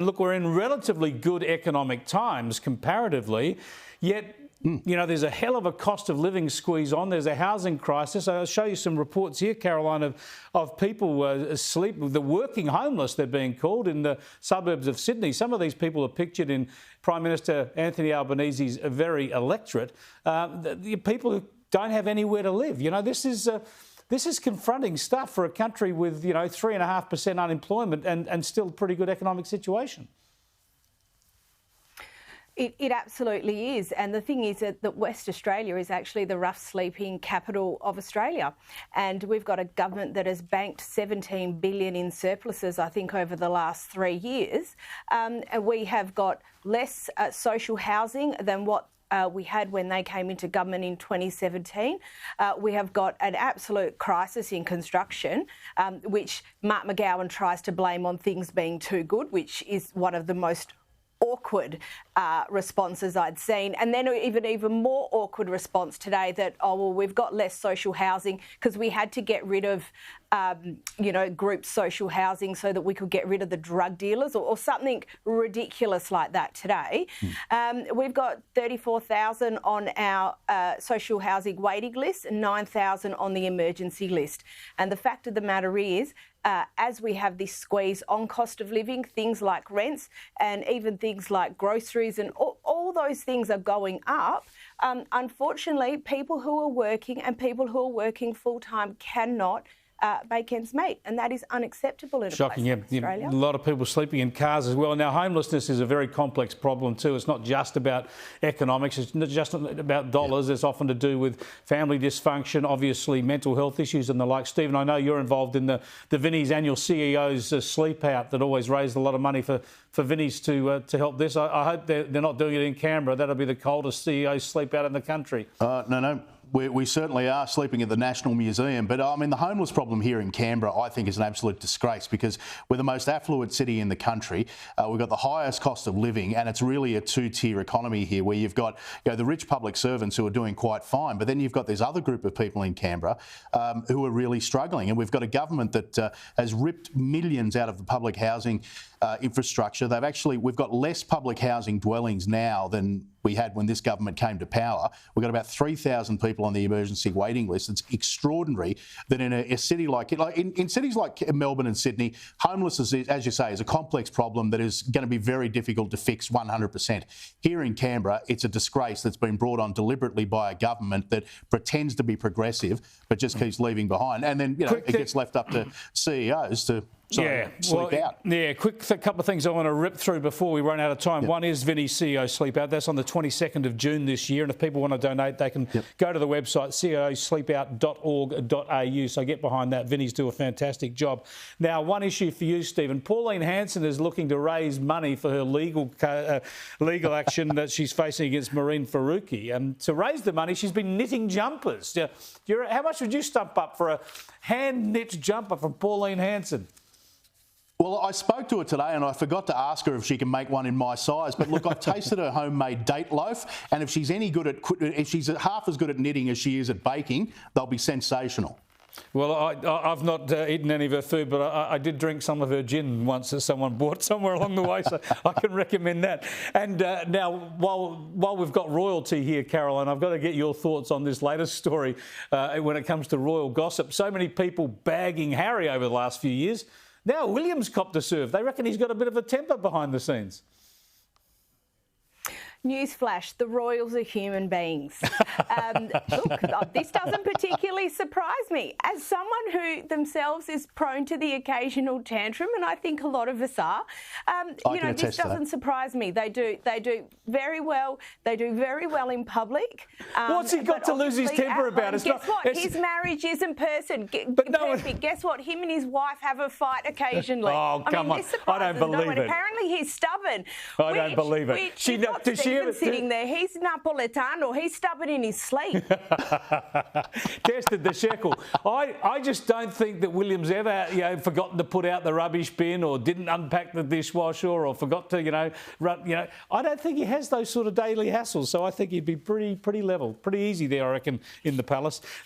Look, we're in relatively good economic times comparatively, yet there's a hell of a cost of living squeeze on. There's a housing crisis. I'll show you some reports here, Caroline, of people asleep, the working homeless, they're being called, in the suburbs of Sydney. Some of these people are pictured in Prime Minister Anthony Albanese's very electorate. The people who don't have anywhere to live. This is confronting stuff for a country with 3.5% unemployment and still a pretty good economic situation. It absolutely is. And the thing is that West Australia is actually the rough sleeping capital of Australia. And we've got a government that has banked $17 billion in surpluses, I think, over the last 3 years. And we have got less social housing than what we had when they came into government in 2017. We have got an absolute crisis in construction, which Mark McGowan tries to blame on things being too good, which is one of the most awkward responses I'd seen. And then even more awkward response today that, we've got less social housing because we had to get rid of, group social housing so that we could get rid of the drug dealers or something ridiculous like that today. We've got 34,000 on our social housing waiting list and 9,000 on the emergency list. And the fact of the matter is, as we have this squeeze on cost of living, things like rents and even things like groceries and all those things are going up. Unfortunately, people who are working and people who are working full-time cannot make ends meet, and that is unacceptable in a place like Australia. A lot of people sleeping in cars as well. Now, homelessness is a very complex problem too. It's not just about economics. It's not just about dollars. It's often to do with family dysfunction, obviously mental health issues and the like. Stephen, I know you're involved in the Vinnie's annual CEO's sleep out that always raised a lot of money for Vinnie's to help this. I hope they're not doing it in Canberra. That'll be the coldest CEO's sleep out in the country. No. We certainly are sleeping at the National Museum. But, the homeless problem here in Canberra, I think, is an absolute disgrace because we're the most affluent city in the country. We've got the highest cost of living, and it's really a two-tier economy here where you've got the rich public servants who are doing quite fine, but then you've got this other group of people in Canberra who are really struggling. And we've got a government that has ripped millions out of the public housing infrastructure. We've got less public housing dwellings now than we had when this government came to power. We've got about 3,000 people on the emergency waiting list. It's extraordinary that in a city in cities like Melbourne and Sydney, homelessness, as you say, is a complex problem that is going to be very difficult to fix 100%. Here in Canberra, it's a disgrace that's been brought on deliberately by a government that pretends to be progressive but just keeps leaving behind. And then, it gets left up to CEOs to sleep out. Yeah, a couple of things I want to rip through before we run out of time. One is Vinnie's CEO Sleep Out. That's on the 22nd of June this year. And if people want to donate, they can go to the website, ceosleepout.org.au. So get behind that. Vinnie's do a fantastic job. Now, one issue for you, Stephen. Pauline Hanson is looking to raise money for her legal action that she's facing against Maureen Faruqi. And to raise the money, she's been knitting jumpers. How much would you stump up for a hand-knit jumper from Pauline Hanson? Well, I spoke to her today and I forgot to ask her if she can make one in my size. But look, I've tasted her homemade date loaf, and if she's half as good at knitting as she is at baking, they'll be sensational. Well, I've not eaten any of her food, but I did drink some of her gin once that someone bought somewhere along the way, so I can recommend that. And now, while we've got royalty here, Caroline, I've got to get your thoughts on this latest story when it comes to royal gossip. So many people bagging Harry over the last few years. Now William's copped a serve. They reckon he's got a bit of a temper behind the scenes. Newsflash, the royals are human beings. Look, this doesn't particularly surprise me. As someone who themselves is prone to the occasional tantrum, and I think a lot of us are, this doesn't surprise me. They do very well. They do very well in public. What's he got to lose his temper about? Guess what? His marriage isn't perfect. Guess what? Him and his wife have a fight occasionally. Come on. I don't believe it. Apparently he's stubborn. I don't believe it. Stephen sitting there, he's Napolitano, he's stubborn in his sleep. Tested the shekel. I just don't think that William's ever, forgotten to put out the rubbish bin or didn't unpack the dishwasher or forgot to, I don't think he has those sort of daily hassles. So I think he'd be pretty level, pretty easy there, I reckon, in the palace.